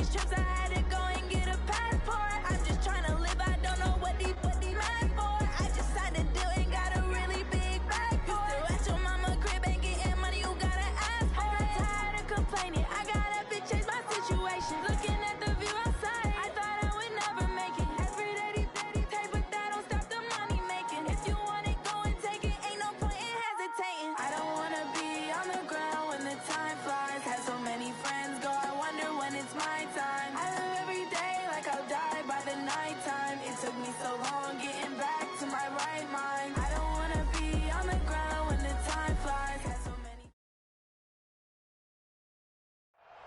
these trips, I had to go and get a passport. I'm just trying to live, I don't know what these mad for. I just signed a deal and got a really big bag for it. Still at your mama crib, ain't getting money, you gotta ask for it. I got tired of complaining, I gotta change my situation. Looking at the view outside, I thought I would never make it. Every day they take, but that don't stop the money making. If you want it, go and take it, ain't no point in hesitating. I don't wanna be on the ground when the time flies. Had so many friends go, I wonder when it's my time. I live every day like I'll die by the nighttime. It took me so long getting back to my right mind. I don't wanna be on the ground when the time flies. Had so many.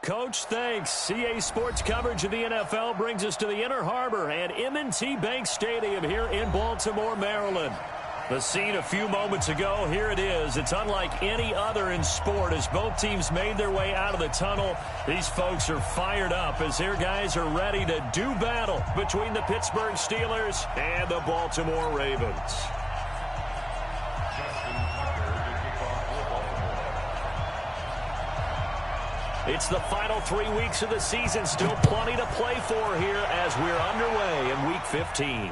Coach, thanks. CA Sports coverage of the NFL brings us to the Inner Harbor and M&T Bank Stadium here in Baltimore, Maryland. The scene a few moments ago, here it is. It's unlike any other in sport as both teams made their way out of the tunnel. These folks are fired up as their guys are ready to do battle between the Pittsburgh Steelers and the Baltimore Ravens. It's the final 3 weeks of the season. Still plenty to play for here as we're underway in Week 15.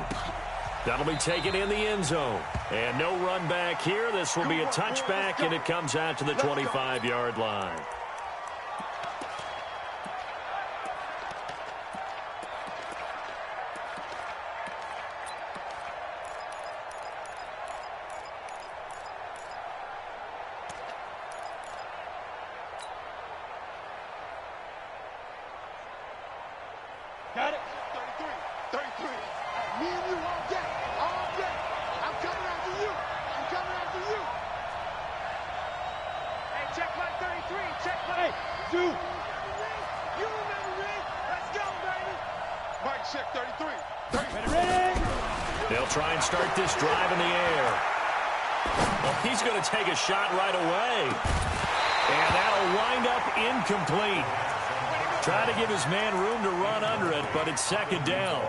That'll be taken in the end zone. And no run back here. This will be a touchback, and it comes out to the 25-yard line. Got it? 33. Me and you all day. All day. I'm coming after you. I'm coming after you. Hey, check my 33. Check my... Hey, dude. You remember me? Let's go, baby. Mike, check 33. Ready? They'll try and start this drive in the air. Well, he's going to take a shot right away. And that'll wind up incomplete. Try to give his man room to run under it, but it's second down.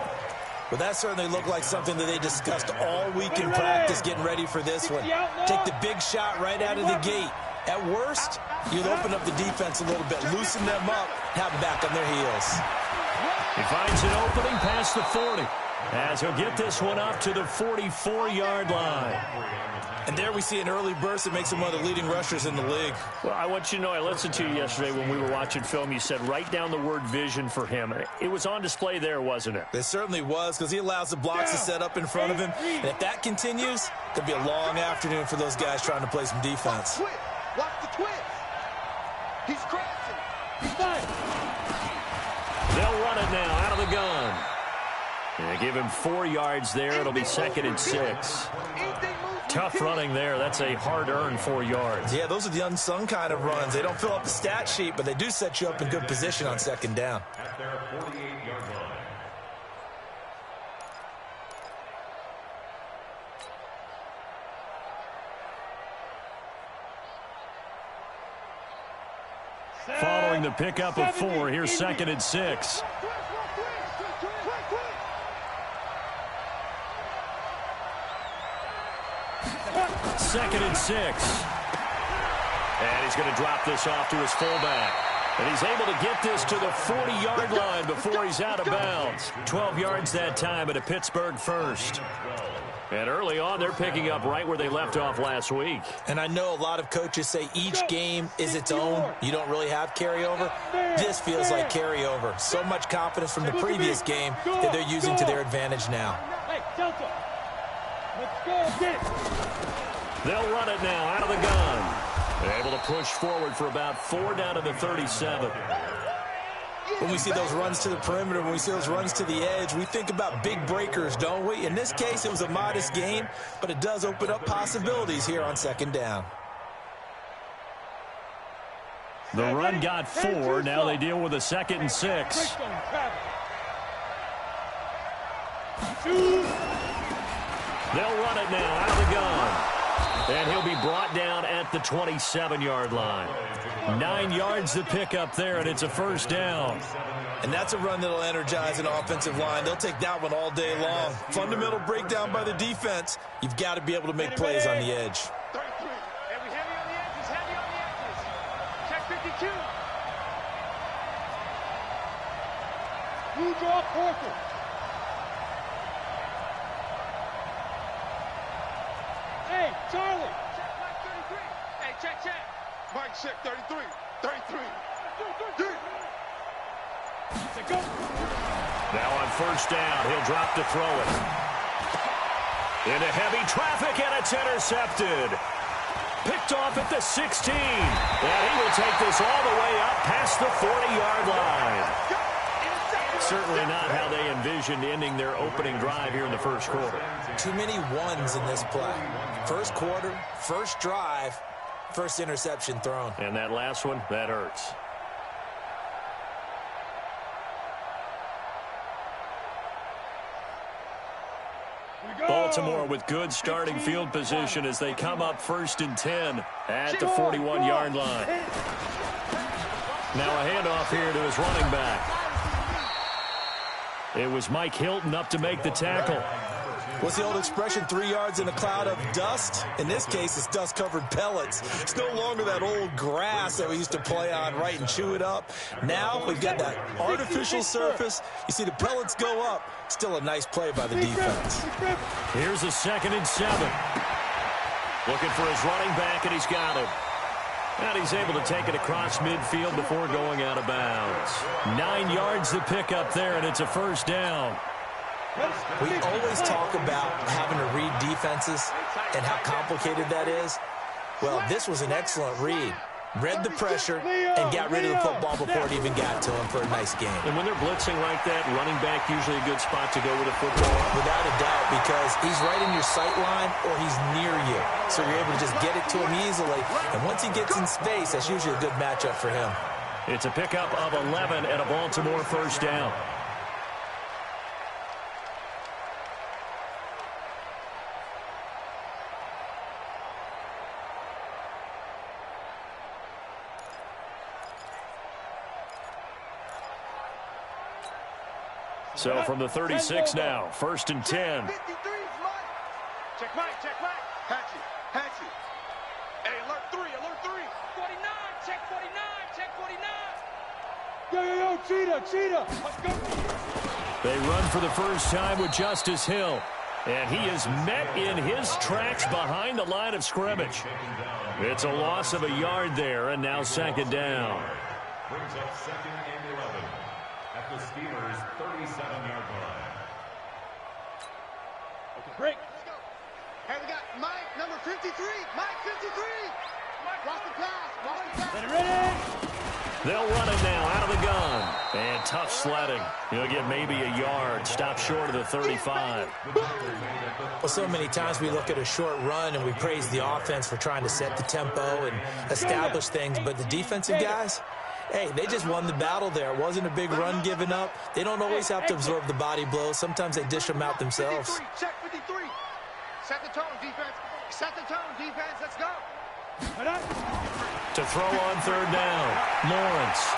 Well, that certainly looked like something that they discussed all week in practice getting ready for this one. Take the big shot right out of the gate. At worst, you'll open up the defense a little bit, loosen them up, have them back on their heels. He finds an opening past the 40 as he'll get this one up to the 44-yard line. And there we see an early burst that makes him one of the leading rushers in the league. Well, I want you to know, I listened to you yesterday when we were watching film. You said write down the word vision for him. It was on display there, wasn't it? It certainly was, because he allows the blocks to set up in front of him. And if that continues, it could be a long afternoon for those guys trying to play some defense. Watch the twist. He's crashing. He's done. They'll run it now out of the gun. And they give him 4 yards there. It'll be second and 6. Tough running there. That's a hard-earned 4 yards. Yeah, those are the unsung kind of runs. They don't fill up the stat sheet, but they do set you up in good position on second down. At their 48-yard line. Following the pickup of 4, here's second and 6. Second and 6. And he's going to drop this off to his fullback. And he's able to get this to the 40-yard line before he's out of bounds. 12 yards that time at a Pittsburgh first. And early on, they're picking up right where they left off last week. And I know a lot of coaches say each game is its own. You don't really have carryover. This feels like carryover. So much confidence from the previous game that they're using to their advantage now. Hey, Delta. Let's go. Get it. They'll run it now out of the gun. They're able to push forward for about 4 down to the 37. When we see those runs to the perimeter, when we see those runs to the edge, we think about big breakers, don't we? In this case, it was a modest gain, but it does open up possibilities here on second down. The run got 4. Now they deal with a second and 6. They'll run it now out of the gun. And he'll be brought down at the 27-yard line. 9 yards to pick up there, and it's a first down. And that's a run that'll energize an offensive line. They'll take that one all day long. Fundamental breakdown by the defense. You've got to be able to make plays on the edge. 33. Heavy on the edges. Heavy on the edges. Check 52. Two draw Porter. Hey, Charlie. Check Mike 33. Hey, check. Mike check 33. 33. Go. Now on first down, he'll drop to throw it. Into heavy traffic, and it's intercepted. Picked off at the 16. And he will take this all the way up past the 40-yard line. Certainly not how they envisioned ending their opening drive here in the first quarter. Too many ones in this play. First quarter, first drive, first interception thrown. And that last one, that hurts. Baltimore with good starting field position as they come up 1st and 10 at the 41-yard line. Now a handoff here to his running back. It was Mike Hilton up to make the tackle. What's the old expression, 3 yards in a cloud of dust? In this case, it's dust-covered pellets. It's no longer that old grass that we used to play on, right, and chew it up. Now we've got that artificial surface. You see the pellets go up. Still a nice play by the defense. Here's a 2nd and 7. Looking for his running back, and he's got him. And he's able to take it across midfield before going out of bounds. 9 yards to pick up there, and it's a first down. We always talk about having to read defenses and how complicated that is. Well, this was an excellent read. Read the pressure and got rid of the football before it even got to him for a nice game. And when they're blitzing like that, running back usually a good spot to go with a football. Without a doubt, because he's right in your sight line or he's near you. So you're able to just get it to him easily. And once he gets in space, that's usually a good matchup for him. It's a pickup of 11 and a Baltimore first down. So from the 36 now, 1st and 10. 53 is Mike. Check Mike. Hatchet. Hey, alert 3. 49, check 49. Yo, Cheetah. Let's go. They run for the first time with Justice Hill. And he is met in his tracks behind the line of scrimmage. It's a loss of a yard there, and now 2nd down. Brings up 2nd and 11 at the Steelers' 37-yard line. Okay, break. Let's go. Hey, we got Mike, number 53. Mike, 53. Watch the pass. Let it ready. They'll run it now out of the gun. And tough sledding. He'll get maybe a yard. Stop short of the 35. Well, so many times we look at a short run and we praise the offense for trying to set the tempo and establish things. But the defensive guys, hey, they just won the battle there. It wasn't a big run given up. They don't always have to absorb the body blows. Sometimes they dish them out themselves. Check 53. Set the tone, defense. Set the tone, defense. Let's go. To throw on 3rd down, Lawrence.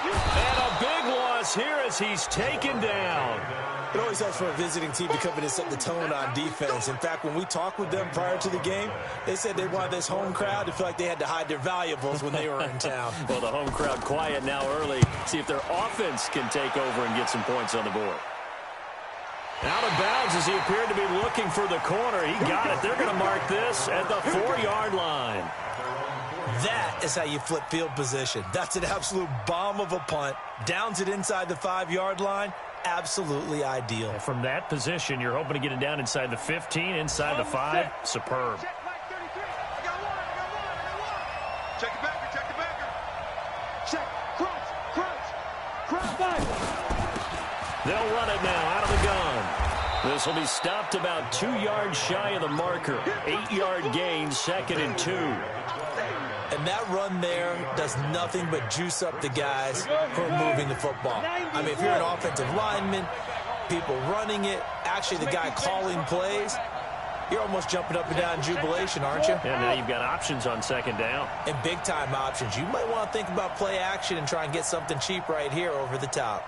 And a big loss here as he's taken down. It always helps for a visiting team to come in and set the tone on defense. In fact, when we talked with them prior to the game, they said they wanted this home crowd to feel like they had to hide their valuables when they were in town. Well, the home crowd quiet now early. See if their offense can take over and get some points on the board. Out of bounds as he appeared to be looking for the corner. He got it. They're going to mark this at the 4-yard line. That is how you flip field position. That's an absolute bomb of a punt. Downs it inside the 5-yard line. Absolutely ideal. From that position, you're hoping to get it down inside the 15, inside the 5. Superb. Check Mike 33. I got one. Check it backer. Check. Crunch. 5. They'll run it now out of the gun. This will be stopped about 2 yards shy of the marker. 8-yard gain, 2nd and 2. And that run there does nothing but juice up the guys who are moving the football. I mean, if you're an offensive lineman, people running it, actually the guy calling plays, you're almost jumping up and down in jubilation, aren't you? And now you've got options on 2nd down. And big-time options. You might want to think about play action and try and get something cheap right here over the top.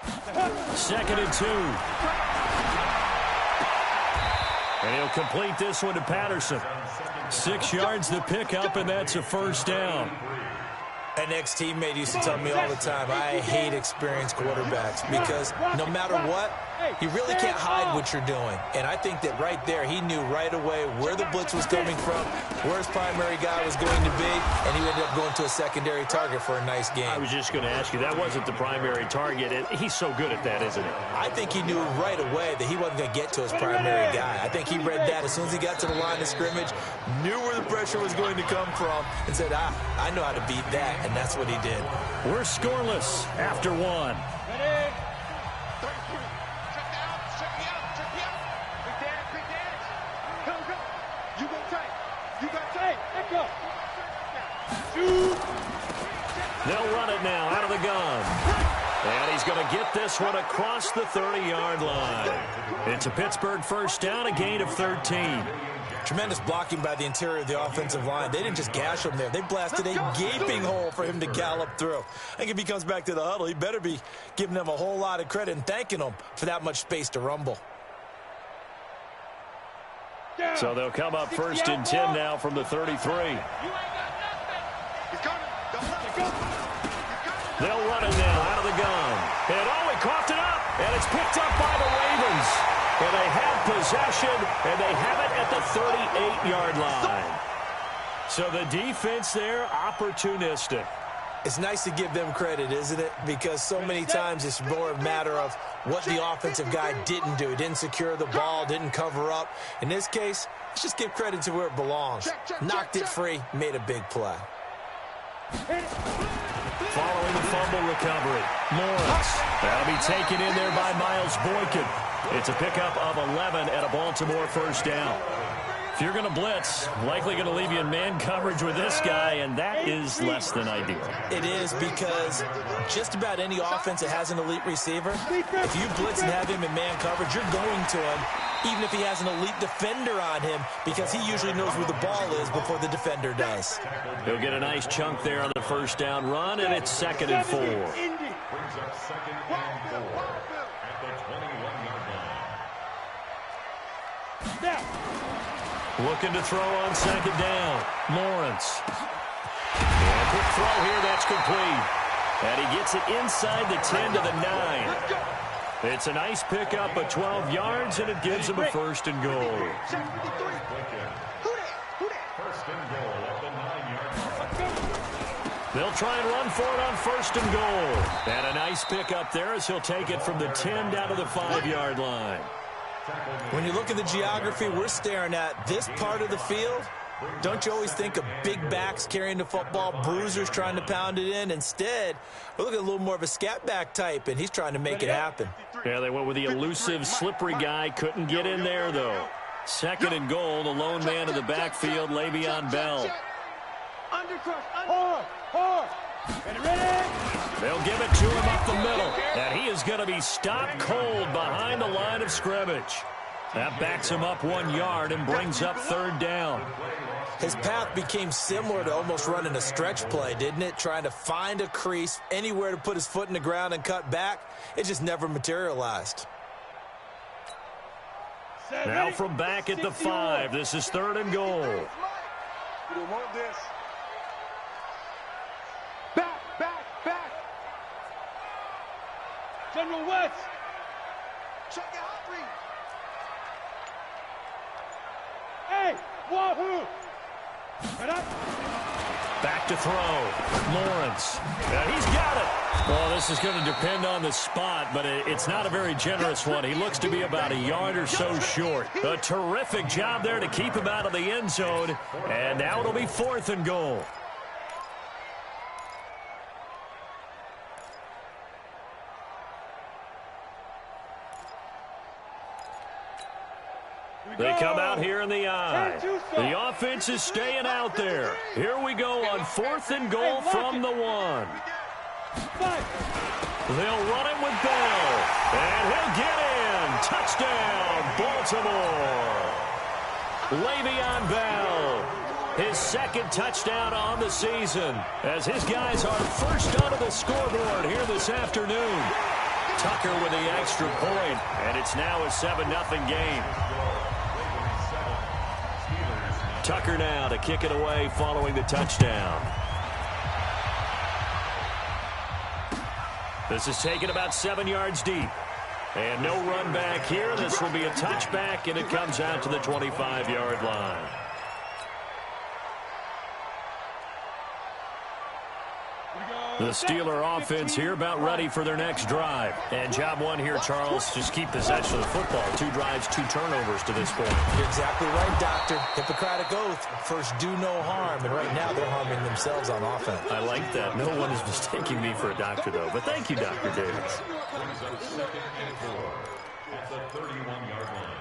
2nd and 2. And he'll complete this one to Patterson. 6 yards to pick up, and that's a first down. An ex-teammate used to tell me all the time, I hate experienced quarterbacks because no matter what, you really can't hide what you're doing. And I think that right there, he knew right away where the blitz was coming from, where his primary guy was going to be, and he ended up going to a secondary target for a nice game. I was just going to ask you, that wasn't the primary target. He's so good at that, isn't he? I think he knew right away that he wasn't going to get to his primary guy. I think he read that as soon as he got to the line of scrimmage, knew where the pressure was going to come from, and said, I know how to beat that, and that's what he did. We're scoreless after one. They'll run it now out of the gun. And he's going to get this one across the 30-yard line. It's a Pittsburgh first down, a gain of 13. Tremendous blocking by the interior of the offensive line. They didn't just gash him there. They blasted a gaping hole for him to gallop through. I think if he comes back to the huddle, he better be giving them a whole lot of credit and thanking them for that much space to rumble. So they'll come up first and 10 now from the 33. They'll run it now out of the gun. And he coughed it up. And it's picked up by the Ravens. And they have possession, and they have it at the 38-yard line. So the defense there, opportunistic. It's nice to give them credit, isn't it? Because so many times it's more a matter of what the offensive guy didn't do. Didn't secure the ball, didn't cover up. In this case, let's just give credit to where it belongs. Knocked it free, made a big play. Following the fumble recovery, Lawrence. That'll be taken in there by Miles Boykin. It's a pickup of 11 at a Baltimore first down. If you're going to blitz, likely going to leave you in man coverage with this guy, and that is less than ideal. It is because just about any offense that has an elite receiver, if you blitz and have him in man coverage, you're going to him, even if he has an elite defender on him, because he usually knows where the ball is before the defender does. He'll get a nice chunk there on the first down run, and it's 2nd and 4. Brings up 2nd and 4 at the 21-yard line. Looking to throw on 2nd down. Lawrence. And quick throw here, that's complete. And he gets it inside the 10 to the 9. It's a nice pickup of 12 yards, and it gives him a 1st and goal. First and goal at the 9-yard line. They'll try and run for it on 1st and goal. And a nice pickup there as he'll take it from the 10 down to the 5-yard line. When you look at the geography we're staring at, this part of the field, don't you always think of big backs carrying the football, bruisers trying to pound it in? Instead, we're looking at a little more of a scat back type, and he's trying to make it happen. Yeah, they went with the elusive, slippery guy. Couldn't get in there, though. 2nd and goal, the lone man in the backfield, Le'Veon Bell. They'll give it to him up the middle, and he is going to be stopped cold behind the line of scrimmage. That backs him up 1 yard and brings up 3rd down. His path became similar to almost running a stretch play, didn't it? Trying to find a crease, anywhere to put his foot in the ground and cut back. It just never materialized. Now from back at the 5, this is 3rd and goal. We don't want this. Back. General West. Check it out, three. Hey, wahoo! Back to throw. Lawrence. And he's got it. Well, this is going to depend on the spot, but it's not a very generous one. He looks to be about a yard or so short. A terrific job there to keep him out of the end zone. And now it'll be 4th and goal. They come out here in the eye. The offense is staying out there. Here we go on 4th and goal from the 1. They'll run it with Bell. And he'll get in. Touchdown, Baltimore. Le'Veon Bell. His 2nd touchdown on the season as his guys are first onto the scoreboard here this afternoon. Tucker with the extra point, and it's now a 7-0 game. Tucker now to kick it away following the touchdown. This is taken about 7 yards deep. And no run back here. This will be a touchback, and it comes out to the 25-yard line. The Steeler offense here about ready for their next drive. And job one here, Charles, just keep possession of the football. 2 drives, 2 turnovers to this point. You're exactly right, Doctor. Hippocratic oath. First, do no harm. And right now, they're harming themselves on offense. I like that. No one is mistaking me for a doctor, though. But thank you, Dr. Davis. Brings up 2nd and 4 at the 31-yard line.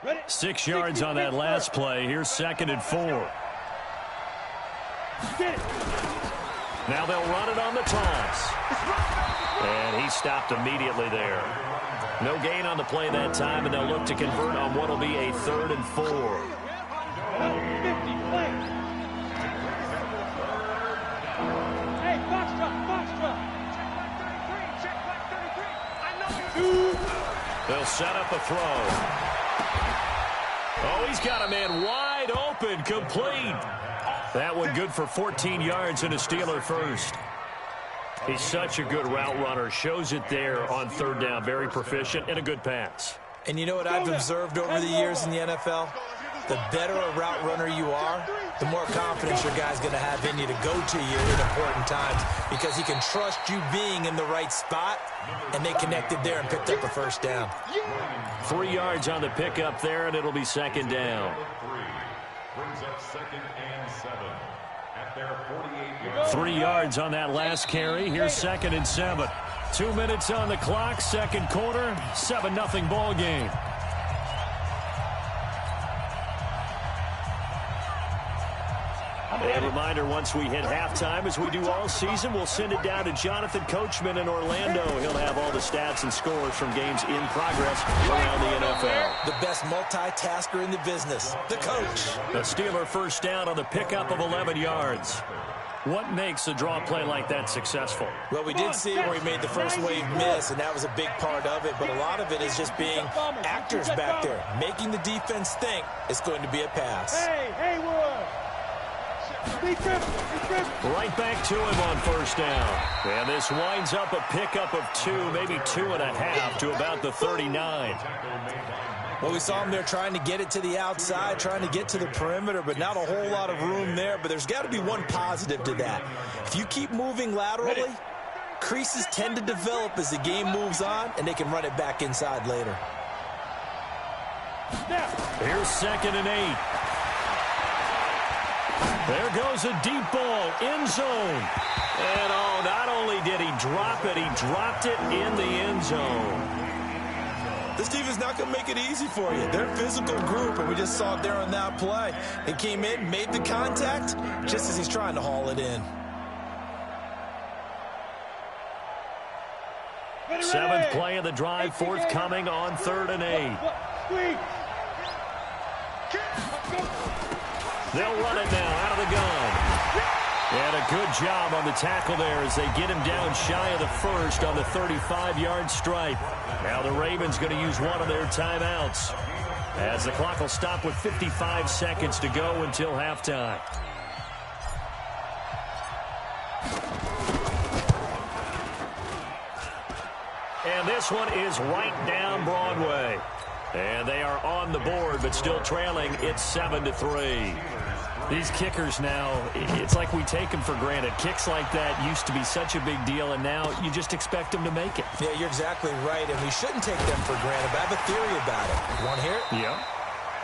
Ready? 6 yards on that last play. Here's 2nd and 4. Get it. Now they'll run it on the toss. And he stopped immediately there. No gain on the play that time, and they'll look to convert on what will be a 3rd and 4. 50, play. Hey, Foxtrot. Check back 33. I know you. They'll set up a throw. Oh, he's got a man wide open, complete. That one good for 14 yards and a Steeler first. He's such a good route runner. Shows it there on 3rd down. Very proficient and a good pass. And you know what I've observed over the years in the NFL? The better a route runner you are, the more confidence your guy's going to have in you to go to you in important times because he can trust you being in the right spot, and they connected there and picked up a 1st down. 3 yards on the pickup there, and it'll be 2nd down. Brings up 2nd and 7 at their 48-yard. 3 yards on that last carry. Here's 2nd and 7. 2 minutes on the clock, 2nd quarter, 7-0 ball game. A reminder, once we hit halftime, as we do all season, we'll send it down to Jonathan Coachman in Orlando. He'll have all the stats and scores from games in progress around the NFL. The best multitasker in the business, the coach. A Steeler 1st down on the pickup of 11 yards. What makes a draw play like that successful? Well, we did see where he made the first wave miss, and that was a big part of it. But a lot of it is just being actors back there, making the defense think it's going to be a pass. Hey, Haywood. Right back to him on 1st down. And this winds up a pickup of 2, maybe 2.5 to about the 39. Well, we saw him there trying to get it to the outside, trying to get to the perimeter, but not a whole lot of room there. But there's got to be one positive to that. If you keep moving laterally, creases tend to develop as the game moves on, and they can run it back inside later. Here's 2nd and 8. There goes a deep ball, end zone. And, oh, not only did he drop it, he dropped it in the end zone. This defense not going to make it easy for you. They're a physical group, and we just saw it there on that play. He came in, made the contact, just as he's trying to haul it in. 7th play of the drive, forthcoming on 3rd and 8. They'll run it now out of the gun. And a good job on the tackle there as they get him down shy of the 1st on the 35-yard stripe. Now the Ravens going to use one of their timeouts as the clock will stop with 55 seconds to go until halftime. And this one is right down Broadway. And they are on the board, but still trailing. It's 7-3. These kickers now, it's like we take them for granted. Kicks like that used to be such a big deal, and now you just expect them to make it. Yeah, you're exactly right, and we shouldn't take them for granted. But I have a theory about it. You want to hear it? Yeah.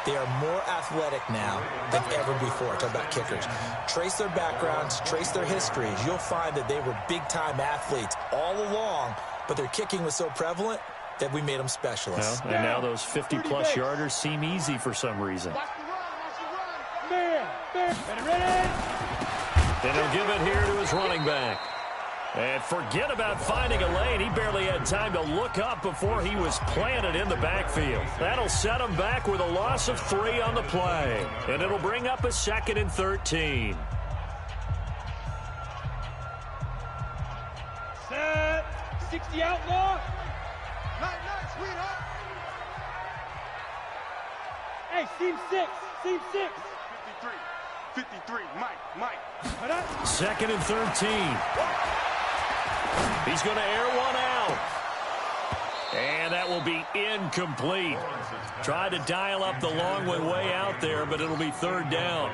They are more athletic now than ever before. Talk about kickers. Trace their backgrounds, trace their histories. You'll find that they were big-time athletes all along, but their kicking was so prevalent that we made them specialists. Well, and now those 50-plus yarders seem easy for some reason. And he'll give it here to his running back. And forget about finding a lane. He barely had time to look up before he was planted in the backfield. That'll set him back with a loss of 3 on the play. And it'll bring up a 2nd and 13. Set. 60 outlaw. Night, sweetheart. Hey, seam 6. 53, Mike. 2nd and 13. He's going to air one out. And that will be incomplete. Tried to dial up the long one way out there, but it'll be 3rd down.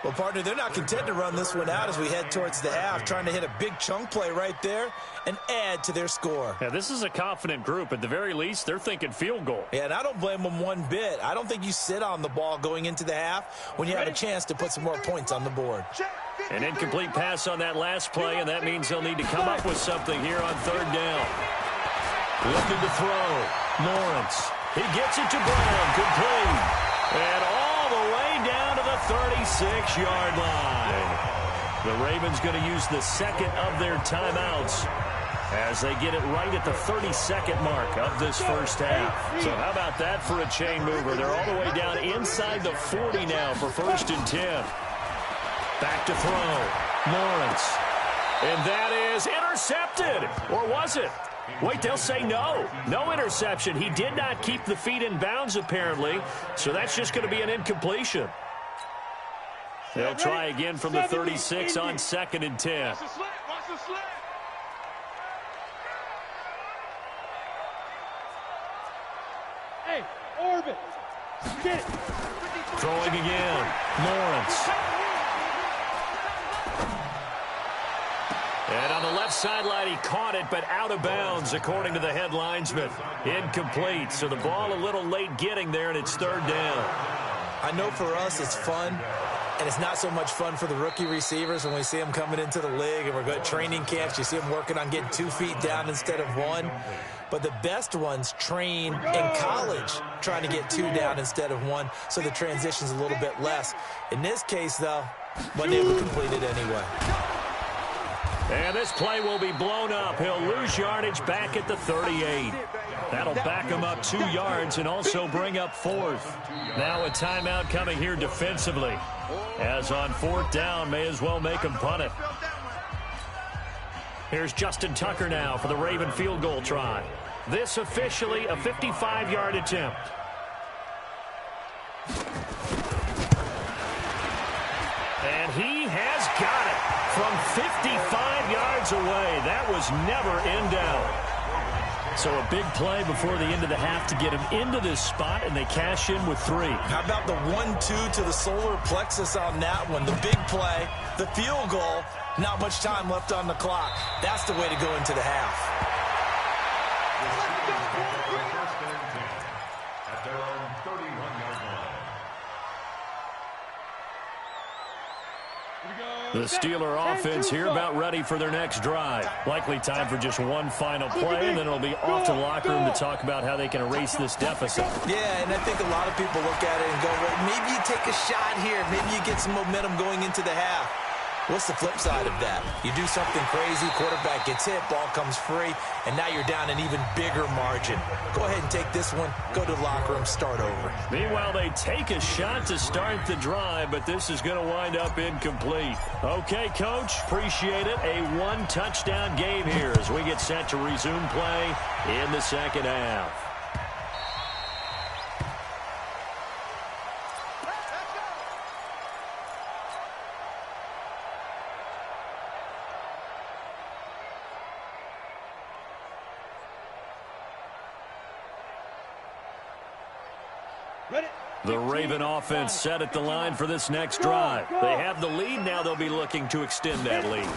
Well, partner, they're not content to run this one out as we head towards the half, trying to hit a big chunk play right there and add to their score. Yeah, this is a confident group. At the very least, they're thinking field goal. Yeah, and I don't blame them one bit. I don't think you sit on the ball going into the half when you have a chance to put some more points on the board. An incomplete pass on that last play, and that means they'll need to come up with something here on 3rd down. Looking to throw. Lawrence. He gets it to Brown. Complete. And all the way down to the 36-yard line. The Ravens going to use the 2nd of their timeouts as they get it right at the 32nd mark of this first half. So how about that for a chain mover? They're all the way down inside the 40 now for 1st and 10. Back to throw. Lawrence. And that is intercepted. Or was it? Wait, they'll say no. No interception. He did not keep the feet in bounds, apparently. So that's just going to be an incompletion. They'll try again from the 36 on 2nd and 10. Watch the slant. Hey, Orbit. Get it. Throwing again. Lawrence. And on the left sideline, he caught it, but out of bounds, according to the head linesman. Incomplete. So the ball a little late getting there, and it's 3rd down. I know for us it's fun, and it's not so much fun for the rookie receivers when we see them coming into the league and we're going to training camps. You see them working on getting 2 feet down instead of 1. But the best ones train in college trying to get 2 down instead of 1, so the transition's a little bit less. In this case, though, wasn't able to complete it anyway. And this play will be blown up. He'll lose yardage back at the 38. That'll back him up 2 yards and also bring up 4th. Now a timeout coming here defensively. As on 4th down, may as well make him punt it. Here's Justin Tucker now for the Raven field goal try. This officially a 55-yard attempt. And he has got it from 55 yards away. That was never in doubt. So a big play before the end of the half to get him into this spot, and they cash in with 3. How about the 1-2 to the solar plexus on that one? The big play, the field goal, not much time left on the clock. That's the way to go into the half. At their own 31-yard line. The Steeler offense here about ready for their next drive. Likely time for just one final play, and then it'll be off to the locker room to talk about how they can erase this deficit. Yeah, and I think a lot of people look at it and go, well, maybe you take a shot here. Maybe you get some momentum going into the half. What's the flip side of that? You do something crazy, quarterback gets hit, ball comes free, and now you're down an even bigger margin. Go ahead and take this one, go to the locker room, start over. Meanwhile, they take a shot to start the drive, but this is going to wind up incomplete. Okay, Coach, appreciate it. A 1-touchdown game here as we get set to resume play in the 2nd half. The Raven offense set at the line for this next drive. They have the lead. Now they'll be looking to extend that lead.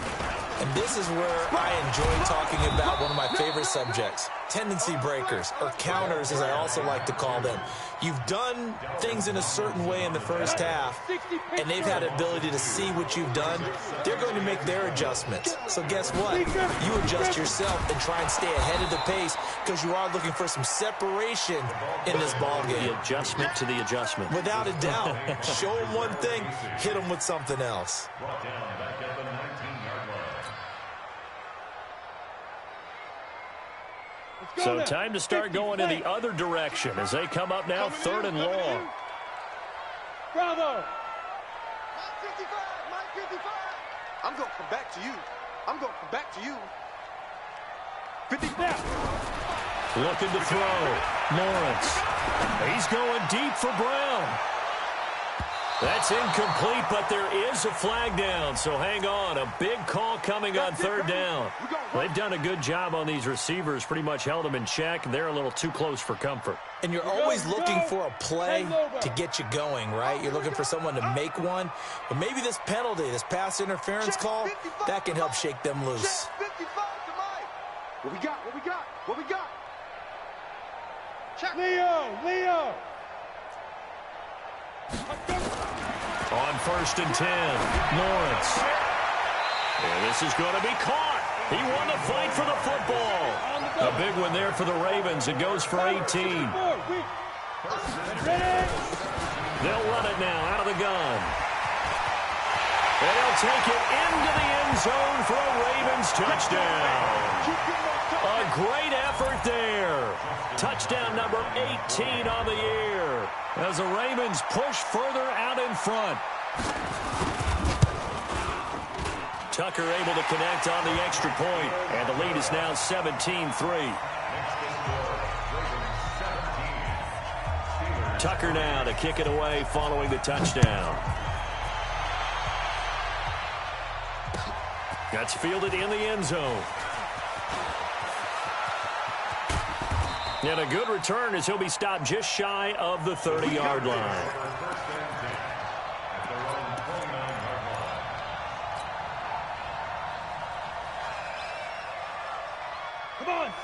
And this is where I enjoy talking about one of my favorite subjects, tendency breakers, or counters as I also like to call them. You've done things in a certain way in the first half, and they've had the ability to see what you've done. They're going to make their adjustments. So guess what? You adjust yourself and try and stay ahead of the pace because you are looking for some separation in this ballgame. The adjustment to the adjustment. Without a doubt. Show them one thing, hit them with something else. Brought down back at the 19-yard line. So time to start going in the other direction as they come up now 3rd and long. Bravo. Mike 55, Mike 55. I'm going to come back to you. I'm going to come back to you. 50 now. Looking to throw. Lawrence. He's going deep for Brown. That's incomplete, but there is a flag down, so hang on. A big call coming on third down. They've done a good job on these receivers, pretty much held them in check. They're a little too close for comfort. And you're always looking for a play to get you going, right? You're looking for someone to make one. But maybe this penalty, this pass interference call, that can help shake them loose. What we got? What we got? What we got? Check. Leo. On 1st and 10, Lawrence. And this is going to be caught. He won the fight for the football. A big one there for the Ravens. It goes for 18. They'll run it now out of the gun. And they'll take it into the end zone for a Ravens touchdown. A great effort there. Touchdown number 18 on the year as the Ravens push further out in front. Tucker able to connect on the extra point, and the lead is now 17-3. Tucker now to kick it away following the touchdown. That's fielded in the end zone. And a good return as he'll be stopped just shy of the 30-yard line.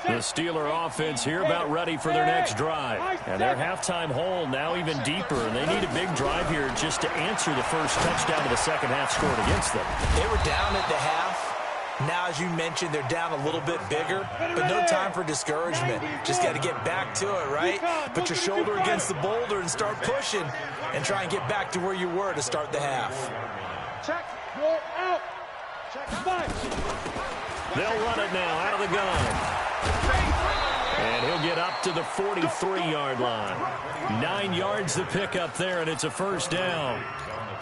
The Steeler offense here about ready for their next drive. And their halftime hole now even deeper, and they need a big drive here just to answer the first touchdown of the second half scored against them. They were down at the half. Now, as you mentioned, they're down a little bit bigger, but no time for discouragement. Just got to get back to it, right? Put your shoulder against the boulder and start pushing and try and get back to where you were to start the half. Check. Roll out. Check. Five. They'll run it now out of the gun. And he'll get up to the 43-yard line. 9 yards to pick up there, and it's a first down.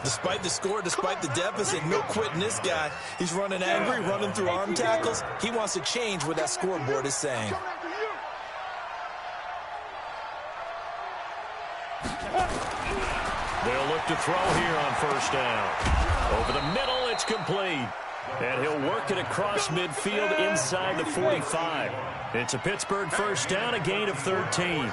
Despite the score, despite the deficit, no quitting this guy. He's running angry, running through arm tackles. He wants to change what that scoreboard is saying. They'll look to throw here on first down. Over the middle, it's complete. And he'll work it across midfield inside the 45. It's a Pittsburgh first down, a gain of 13.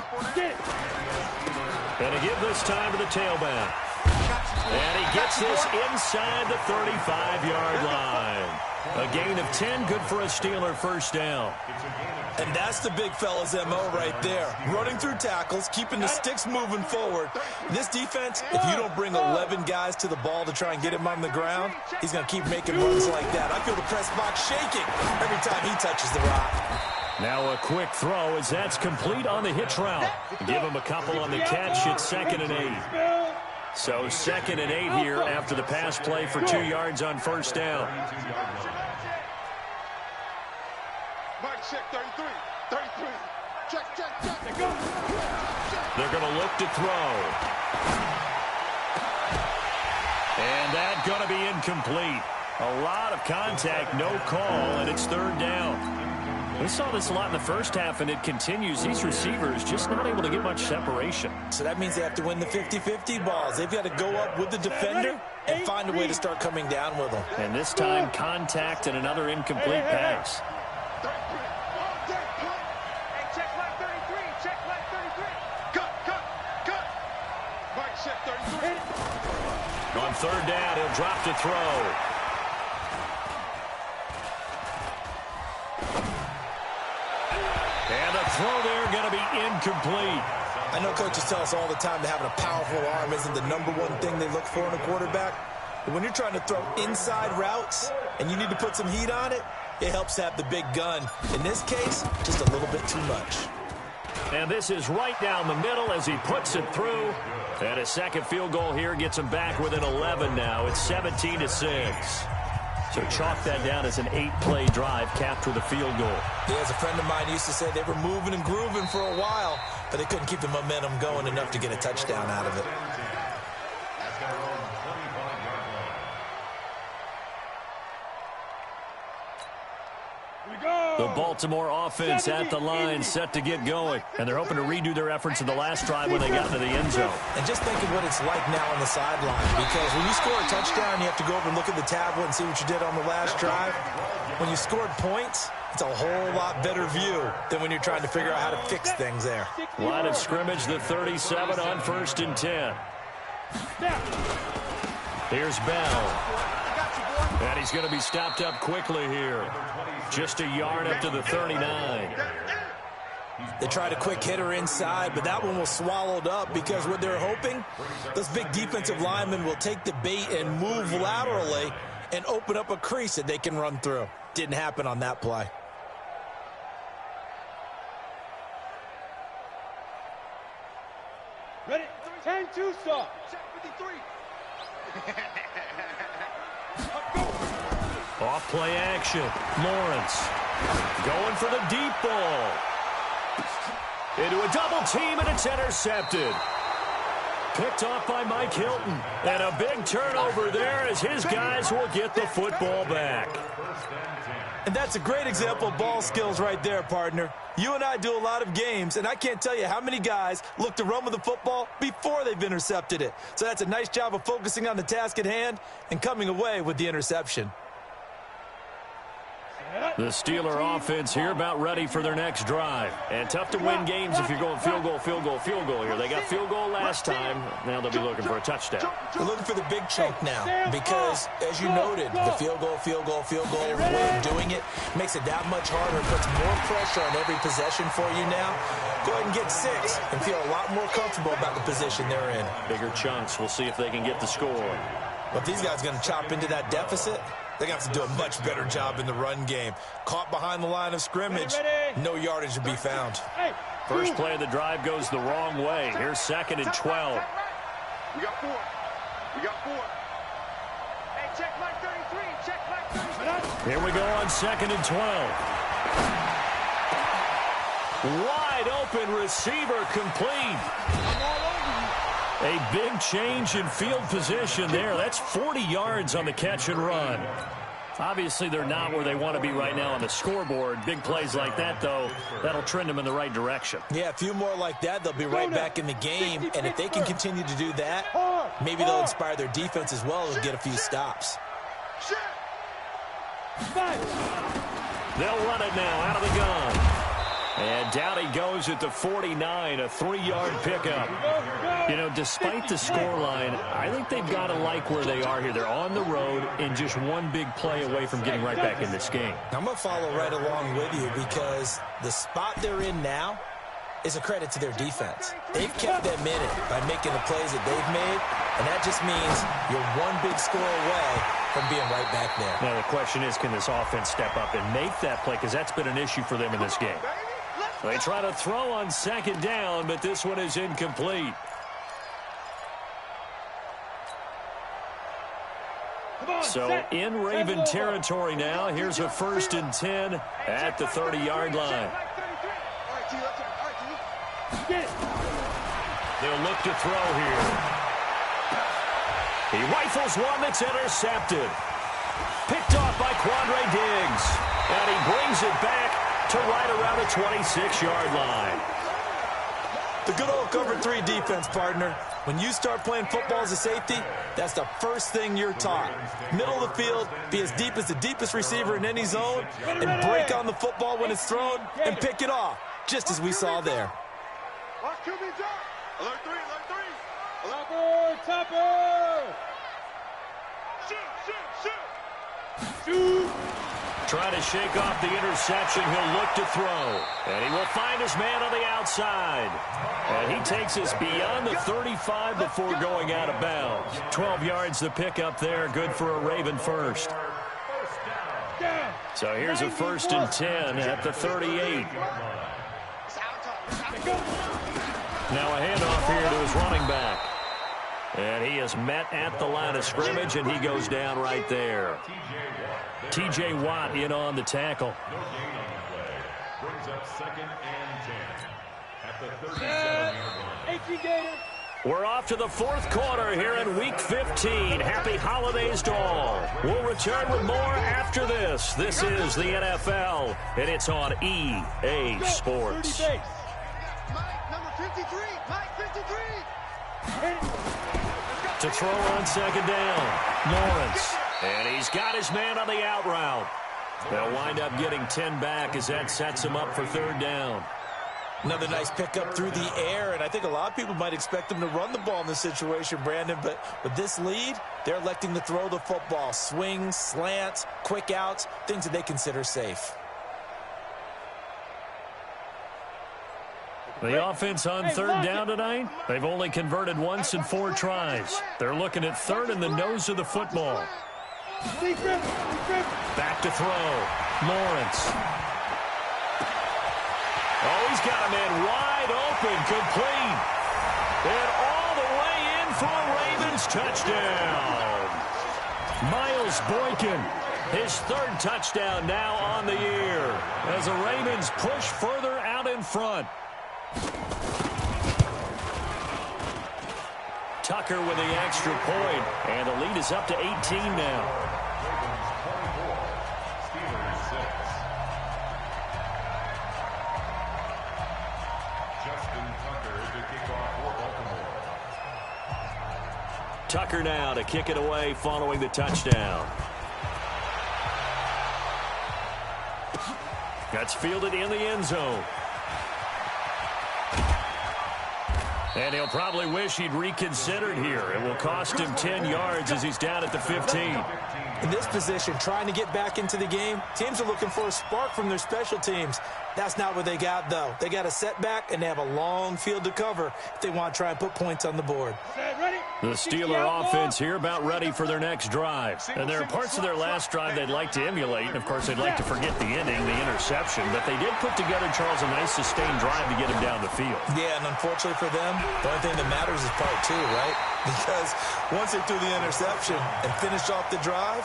And to give this time to the tailback. And he gets this inside the 35-yard line. A gain of 10, good for a Steeler first down. And that's the big fella's MO right there. Running through tackles, keeping the sticks moving forward. This defense, if you don't bring 11 guys to the ball to try and get him on the ground, he's going to keep making runs like that. I feel the press box shaking every time he touches the rock. Now a quick throw as that's complete on the hitch route. Give him a couple on the catch. It's 2nd and 8. So 2nd and 8 here after the pass play for 2 yards on first down. Mike, check 33. 33. Check. They're going to look to throw. And that's going to be incomplete. A lot of contact, no call, and it's 3rd down. We saw this a lot in the first half, and it continues. These receivers just not able to get much separation. So that means they have to win the 50-50 balls. They've got to go up with the defender and find a way to start coming down with them. And this time, contact and another incomplete pass. Check like 33. Check like 33. Cut. Mike, check 33. On 3rd down, he'll drop to throw. And the throw there going to be incomplete. I know coaches tell us all the time that having a powerful arm isn't the #1 thing they look for in a quarterback. But when you're trying to throw inside routes and you need to put some heat on it, it helps to have the big gun. In this case, just a little bit too much. And this is right down the middle as he puts it through. And a second field goal here gets him back within 11 now. It's 17-6. So chalk that down as an 8-play drive capped with a field goal. Yeah, as a friend of mine used to say, they were moving and grooving for a while, but they couldn't keep the momentum going enough to get a touchdown out of it. We go. The Baltimore offense at the line, set to get going. And they're hoping to redo their efforts in the last drive when they got into the end zone. And just think of what it's like now on the sideline, because when you score a touchdown, you have to go over and look at the tablet and see what you did on the last drive. When you scored points, it's a whole lot better view than when you're trying to figure out how to fix things there. Line of scrimmage, the 37 on 1st and 10. Here's Bell. And he's going to be stopped up quickly here. Just a yard up to the 39. They tried a quick hitter inside, but that one was swallowed up because what they're hoping, those big defensive linemen will take the bait and move laterally and open up a crease that they can run through. Didn't happen on that play. Ready? 10-2 stop. Check 53. Off play action. Lawrence going for the deep ball. Into a double team, and it's intercepted. Picked off by Mike Hilton. And a big turnover there as his guys will get the football back. And that's a great example of ball skills right there, partner. You and I do a lot of games, and I can't tell you how many guys look to run with the football before they've intercepted it. So that's a nice job of focusing on the task at hand and coming away with the interception. The Steeler offense here about ready for their next drive. And tough to win games if you're going field goal, field goal, field goal here. They got field goal last time. Now they'll be looking for a touchdown. They're looking for the big chunk now because, as you noted, the field goal way of doing it makes it that much harder. It puts more pressure on every possession for you now. Go ahead and get 6 and feel a lot more comfortable about the position they're in. Bigger chunks. We'll see if they can get the score. But if these guys are going to chop into that deficit, they're going to have to do a much better job in the run game. Caught behind the line of scrimmage, no yardage to be found. First play of the drive goes the wrong way. Here's 2nd and 12. We got 4. We got 4. Hey, check Mike 33. Check Mike 33. Here we go on 2nd and 12. Wide open receiver complete. A big change in field position there. That's 40 yards on the catch and run. Obviously, they're not where they want to be right now on the scoreboard. Big plays like that, though, that'll trend them in the right direction. Yeah, a few more like that, they'll be right back in the game. And if they can continue to do that, maybe they'll inspire their defense as well and get a few stops. They'll run it now out of the gun. And down he goes at the 49, a 3-yard pickup. You know, despite the scoreline, I think they've got to like where they are here. They're on the road and just one big play away from getting right back in this game. I'm going to follow right along with you because the spot they're in now is a credit to their defense. They've kept them in it by making the plays that they've made, and that just means you're one big score away from being right back there. Now, the question is, can this offense step up and make that play? Because that's been an issue for them in this game. They try to throw on 2nd down, but this one is incomplete. So in Raven territory now. Here's a 1st and 10 at the 30-yard line. They'll look to throw here. He rifles one that's intercepted. Picked off by Quandre Diggs. And he brings it back to right around the 26-yard line. The good old cover 3 defense, partner. When you start playing football as a safety, that's the first thing you're taught. Middle of the field, be as deep as the deepest receiver in any zone, and break on the football when it's thrown and pick it off, just as we saw there. Watch QB drop. Alert 3, alert 3. Topper, topper. Shoot. Trying to shake off the interception. He'll look to throw. And he will find his man on the outside. And he takes us beyond the 35 before going out of bounds. 12 yards to pick up there. Good for a Raven first. So here's a 1st and 10 at the 38. Now a handoff here to his running back. And he is met at the line of scrimmage, and he goes down right there. T.J. Watt in on the tackle. Brings up 2nd and 10 at the 37-yard line. We're off to the fourth quarter here in Week 15. Happy holidays to all. We'll return with more after this. This is the NFL, and it's on EA Sports. Mike, number 53. Mike, 53. To throw on second down, Lawrence. And he's got his man on the out route. They'll wind up getting 10 back as that sets him up for third down. Another nice pickup through the air, and I think a lot of people might expect them to run the ball in this situation, Brandon, but with this lead, they're electing to throw the football. Swings, slants, quick outs, things that they consider safe. The offense on third down tonight, they've only converted once in 4 tries. They're looking at third in the nose of the football. Back to throw, Lawrence. Oh, he's got a man wide open, complete. And all the way in for a Ravens touchdown. Miles Boykin, his third touchdown now on the year as the Ravens push further out in front. Tucker with the extra point, and the lead is up to 18 now. Tucker now to kick it away following the touchdown. That's fielded in the end zone. And he'll probably wish he'd reconsidered here. It will cost him 10 yards as he's down at the 15. In this position, trying to get back into the game, teams are looking for a spark from their special teams. That's not what they got, though. They got a setback, and they have a long field to cover if they want to try and put points on the board. The Steeler offense here about ready for their next drive. And there are parts of their last drive they'd like to emulate. And, of course, they'd like to forget the ending, the interception. But they did put together, Charles, a nice sustained drive to get him down the field. Yeah, and unfortunately for them, the only thing that matters is part 2, right? Because once they threw the interception and finished off the drive,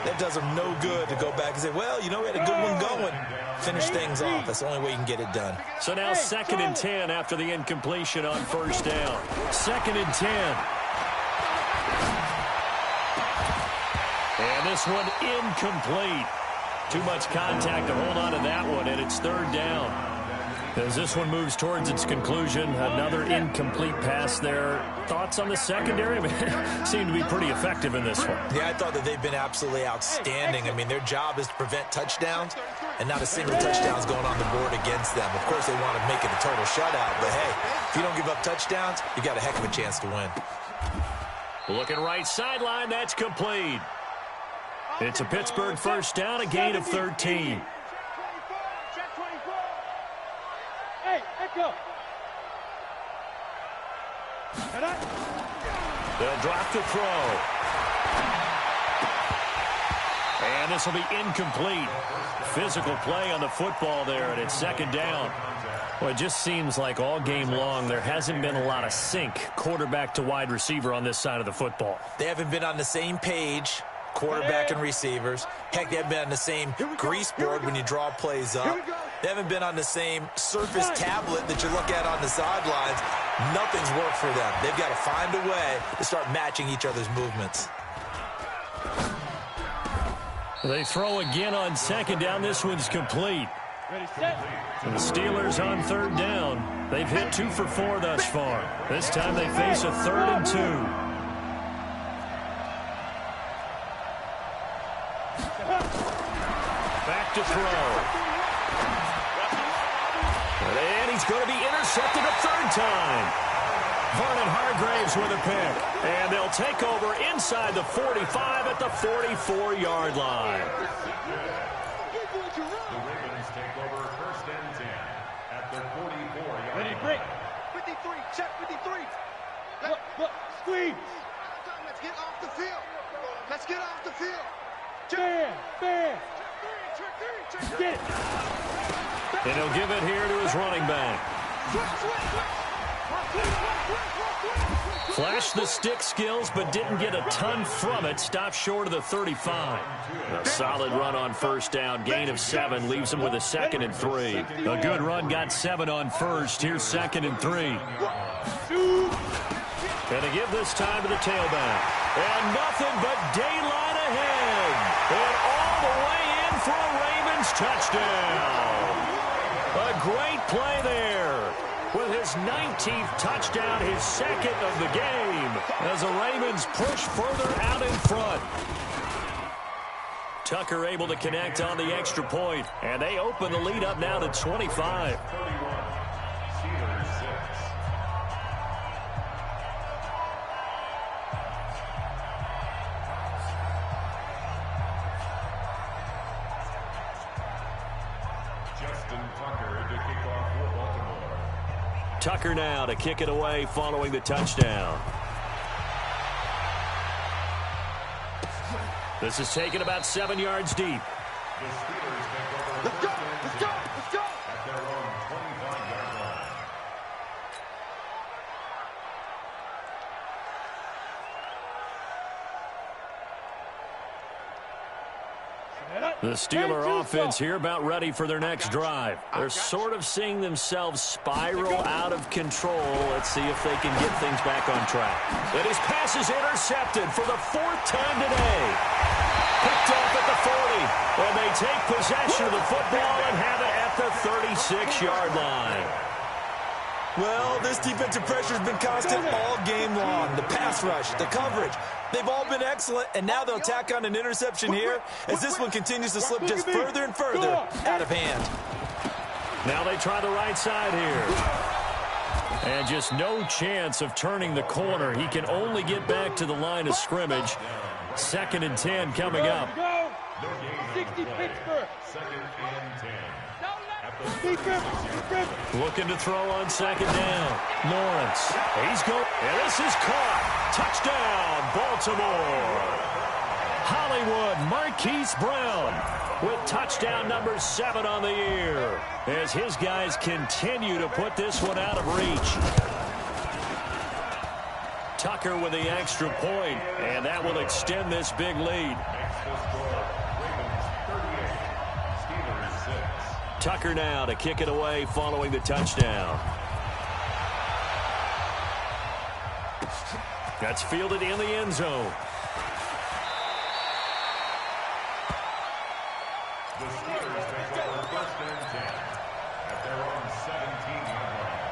that does them no good to go back and say, well, you know, we had a good one going. Finish things off. That's the only way you can get it done. So now 2nd and 10 after the incompletion on first down. 2nd and 10. And this one incomplete. Too much contact to hold on to that one, and it's third down. As this one moves towards its conclusion, another incomplete pass there. Thoughts on the secondary? I mean, seem to be pretty effective in this one. Yeah, I thought that they've been absolutely outstanding. I mean, their job is to prevent touchdowns, and not a single touchdown's going on the board against them. Of course, they want to make it a total shutout, but hey, if you don't give up touchdowns, you got a heck of a chance to win. Looking right sideline, that's complete. It's a Pittsburgh first down, a gain of 13. They'll drop the throw. And this will be incomplete. Physical play on the football there, and it's second down. Well, it just seems like all game long there hasn't been a lot of sync quarterback to wide receiver on this side of the football. They haven't been on the same page, quarterback and receivers. Heck, they haven't been on the same grease board when you draw plays up. They haven't been on the same surface tablet that you look at on the sidelines. Nothing's worked for them. They've got to find a way to start matching each other's movements. They throw again on second down. This one's complete. And the Steelers on third down. They've hit 2 for 4 thus far. This time they face a 3rd and 2. Back to throw. And he's going to be intercepted a 3rd time. Vernon Hargraves with a pick. And they'll take over inside the 45 at the 44-yard line. The Ravens take over 1st and 10 at the 44-yard line. 53, check 53. Look, squeeze. Let's get off the field. Let's get off the field. Fair. Get it. And he'll give it here to his running back. Flashed the stick skills, but didn't get a ton from it. Stopped short of the 35. A solid run on first down. Gain of 7 leaves him with a 2nd and 3. A good run got 7 on first. Here's 2nd and 3. And to give this time to the tailback. And nothing but daylight ahead. And all the way in for a Ravens touchdown. A great play there. With his 19th touchdown, his second of the game, as the Ravens push further out in front. Tucker able to connect on the extra point, and they open the lead up now to 25. Tucker now to kick it away following the touchdown. This is taken about 7 yards deep. Let's go! Let's go! Let's go! At their own 25-yard line. The Steeler offense here about ready for their next drive. They're sort of seeing themselves spiral out of control. Let's see if they can get things back on track. And his pass is intercepted for the 4th time today. Picked off at the 40. And they take possession of the football and have it at the 36-yard line. Well, this defensive pressure has been constant all game long. The pass rush, the coverage, they've all been excellent, and now they'll tack on an interception here as this one continues to slip just further and further out of hand. Now they try the right side here. And just no chance of turning the corner. He can only get back to the line of scrimmage. 2nd and 10 coming up. 60 Pittsburgh. 2nd and 10. Looking to throw on 2nd down. Lawrence. He's going. And this is caught. Touchdown, Baltimore. Hollywood Marquise Brown with touchdown number 7 on the year as his guys continue to put this one out of reach. Tucker with the extra point, and that will extend this big lead. Tucker now to kick it away following the touchdown. That's fielded in the end zone. The Steelers take over 1st and 10 at their own 17-yard line.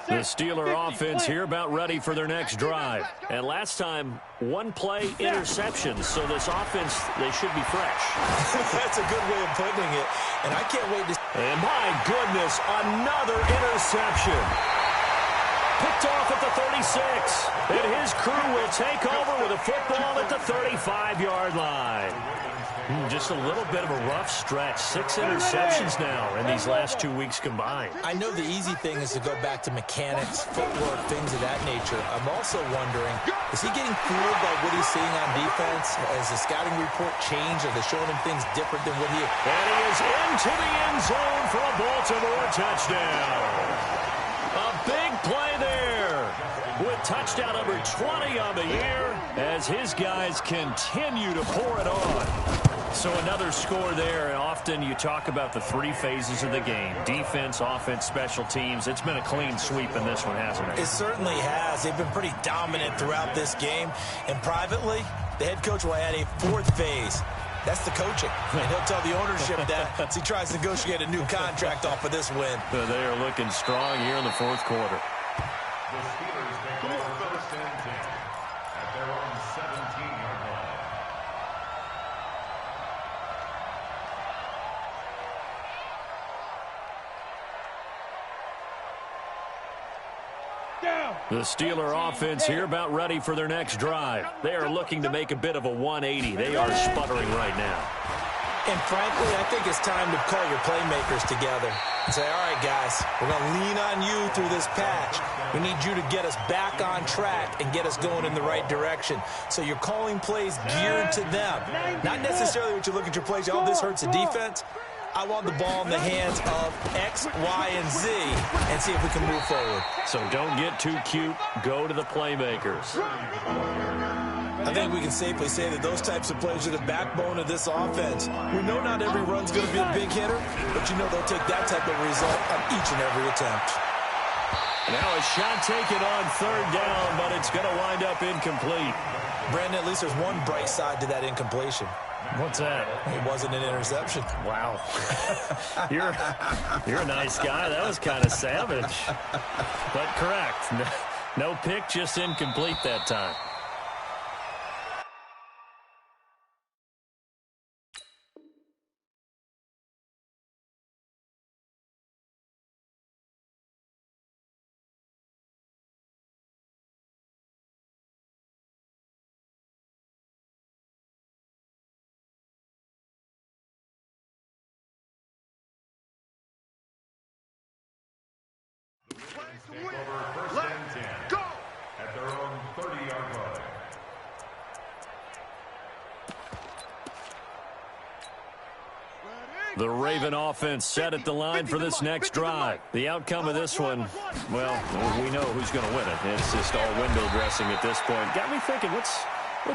The Steeler offense here about ready for their next drive. And last time, 1 play interception. So this offense, they should be fresh. That's a good way of putting it. And I can't wait to... And my goodness, another interception. Picked off at the 36. And his crew will take over with a football at the 35-yard line. Just a little bit of a rough stretch. 6 interceptions now in these last 2 weeks combined. I know the easy thing is to go back to mechanics, footwork, things of that nature. I'm also wondering, is he getting fooled by what he's seeing on defense? Has the scouting report changed? Are they showing him things different than what he... And he is into the end zone for a Baltimore touchdown. A big play there with touchdown number 20 on the year as his guys continue to pour it on. So another score there, and often you talk about the 3 phases of the game. Defense, offense, special teams. It's been a clean sweep in this one, hasn't it? It certainly has. They've been pretty dominant throughout this game. And privately, the head coach will add a 4th phase. That's the coaching. And he'll tell the ownership that as he tries to negotiate a new contract off of this win. They are looking strong here in the 4th quarter. The Steelers take over 1st and 10 at their own 17-yard line. The Steeler offense here about ready for their next drive. They are looking to make a bit of a 180. They are sputtering right now. And frankly, I think it's time to call your playmakers together and say, all right, guys, we're going to lean on you through this patch. We need you to get us back on track and get us going in the right direction. So you're calling plays geared to them. Not necessarily what you look at your plays, oh, this hurts the defense. I want the ball in the hands of X, Y, and Z and see if we can move forward. So don't get too cute. Go to the playmakers. I think we can safely say that those types of plays are the backbone of this offense. We know not every run's going to be a big hitter, but you know they'll take that type of result on each and every attempt. Now a shot taken on third down, but it's going to wind up incomplete. Brandon, at least there's one bright side to that incompletion. What's that? It wasn't an interception. Wow. You're a nice guy. That was kind of savage. But correct. No pick, just incomplete that time. Let's go! At their own 30-yard line. The Raven offense set at the line for this next drive. The outcome of this one, well, we know who's going to win it. It's just all window dressing at this point. Got me thinking, what's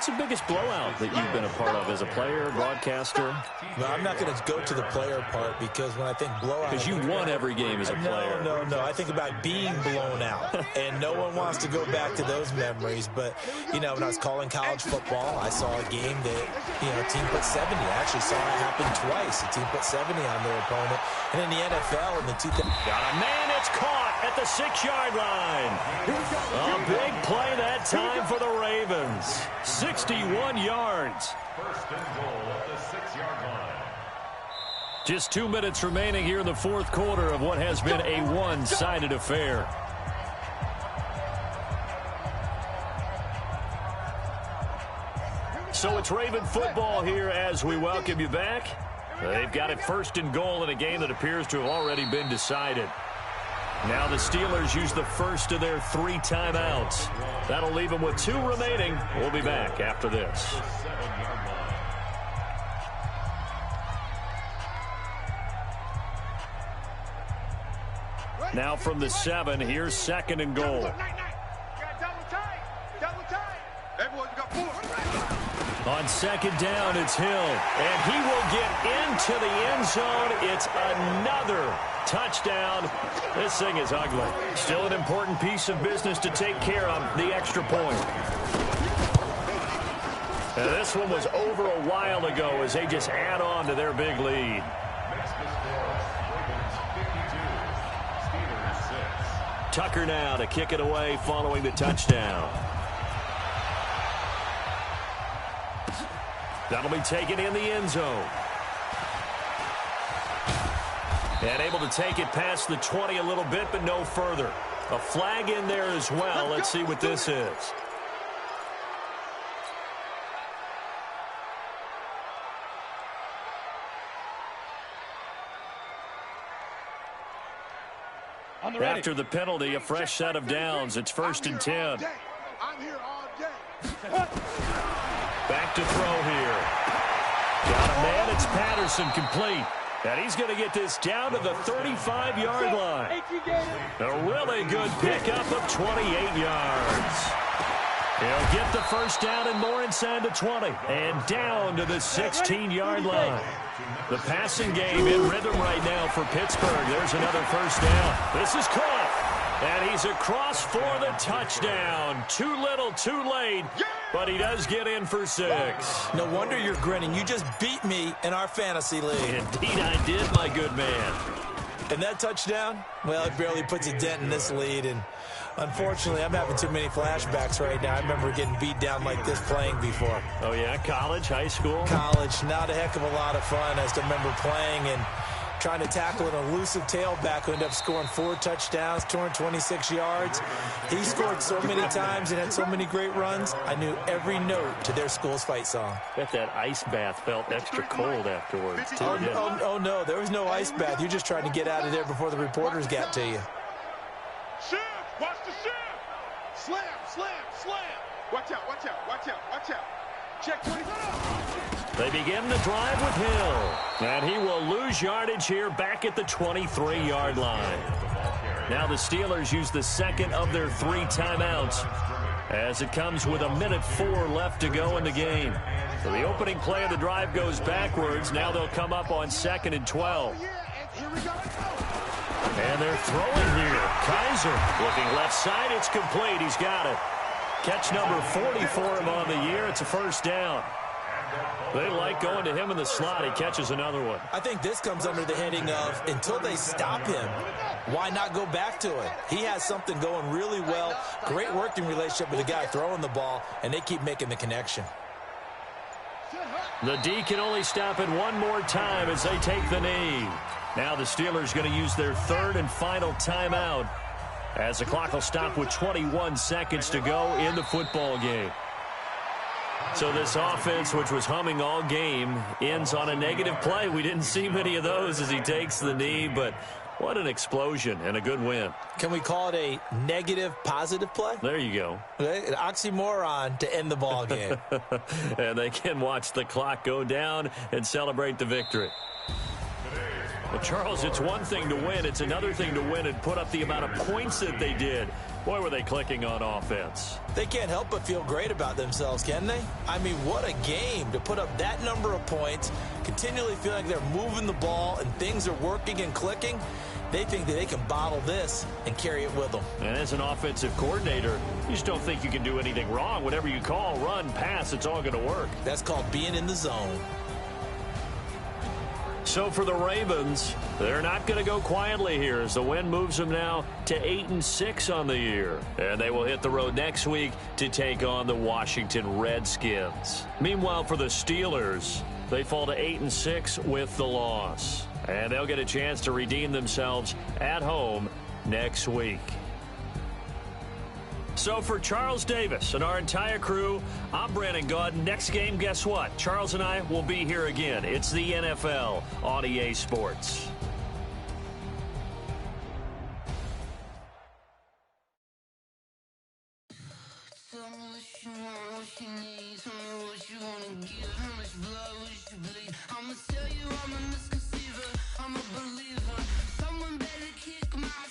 the biggest blowout that you've been a part of as a player, broadcaster? No, I'm not going to go to the player part because when I think blowout... Because you won every game as a player. No. I think about being blown out. And no one wants to go back to those memories. But, you know, when I was calling college football, I saw a game that, you know, a team put 70. I actually saw it happen twice. A team put 70 on their opponent. And in the NFL, in the 2000... Got a man, it's caught at the 6-yard line. A big play that time for the Ravens. 61 yards. First and goal at the 6-yard line. Just 2 minutes remaining here in the fourth quarter of what has been a one-sided affair. So it's Raven football here as we welcome you back. They've got it first and goal in a game that appears to have already been decided. Now the Steelers use the first of their 3 timeouts. That'll leave them with 2 remaining. We'll be back after this. Now from the 7, here's second and goal. Everyone's got 4. On second down, it's Hill. And he will get into the end zone. It's another touchdown. This thing is ugly. Still an important piece of business to take care of, the extra point. And this one was over a while ago as they just add on to their big lead. Tucker now to kick it away following the touchdown. That'll be taken in the end zone. And able to take it past the 20 a little bit, but no further. A flag in there as well. Let's see what this is. After the penalty, a fresh set of downs. It's first and 10. I'm here all day. Back to throw here. Got a man. It's Patterson complete. And he's going to get this down to the 35-yard line. A really good pickup of 28 yards. He'll get the first down and more inside the 20. And down to the 16-yard line. The passing game in rhythm right now for Pittsburgh. There's another first down. This is caught. And he's across for the touchdown. Too little, too late. But he does get in for 6. No wonder you're grinning. You just beat me in our fantasy league. Indeed I did, my good man. And that touchdown, well, it barely puts a dent in this lead. And unfortunately, I'm having too many flashbacks right now. I remember getting beat down like this playing before. Oh, yeah? College, high school? College. Not a heck of a lot of fun. I still remember playing and trying to tackle an elusive tailback who ended up scoring 4 touchdowns, 226 yards. He scored so many times and had so many great runs, I knew every note to their school's fight song. Bet that ice bath felt extra cold afterwards, too. Oh, no, there was no ice bath. You're just trying to get out of there before the reporters got to you. Shift! Watch the shift! Slam, slam, slam! Watch out, watch out, watch out, watch out. Check 20. They begin the drive with Hill. And he will lose yardage here back at the 23-yard line. Now the Steelers use the second of their 3 timeouts as it comes with 1:04 left to go in the game. So the opening play of the drive goes backwards. Now they'll come up on 2nd and 12. And they're throwing here. Kaiser looking left side. It's complete. He's got it. Catch number 40 for him on the year. It's a first down. They like going to him in the slot. He catches another one. I think this comes under the heading of until they stop him, why not go back to it? He has something going really well. Great working relationship with the guy throwing the ball, and they keep making the connection. The D can only stop it one more time as they take the knee. Now the Steelers going to use their third and final timeout as the clock will stop with 21 seconds to go in the football game. So this offense, which was humming all game, ends on a negative play. We didn't see many of those as he takes the knee, but what an explosion and a good win. Can we call it a negative positive play? There you go. An oxymoron to end the ball game. And they can watch the clock go down and celebrate the victory. Well, Charles, it's one thing to win. It's another thing to win and put up the amount of points that they did. Boy, were they clicking on offense. They can't help but feel great about themselves, can they? I mean, what a game to put up that number of points, continually feel like they're moving the ball and things are working and clicking. They think that they can bottle this and carry it with them. And as an offensive coordinator, you just don't think you can do anything wrong. Whatever you call, run, pass, it's all going to work. That's called being in the zone. So for the Ravens, they're not going to go quietly here as the win moves them now to 8-6 on the year. And they will hit the road next week to take on the Washington Redskins. Meanwhile, for the Steelers, they fall to 8-6 with the loss. And they'll get a chance to redeem themselves at home next week. So for Charles Davis and our entire crew, I'm Brandon Gaudin. Next game, guess what? Charles and I will be here again. It's the NFL on EA Sports. I'ma tell you I'm a misconceiver, I'm a believer. Someone better kick my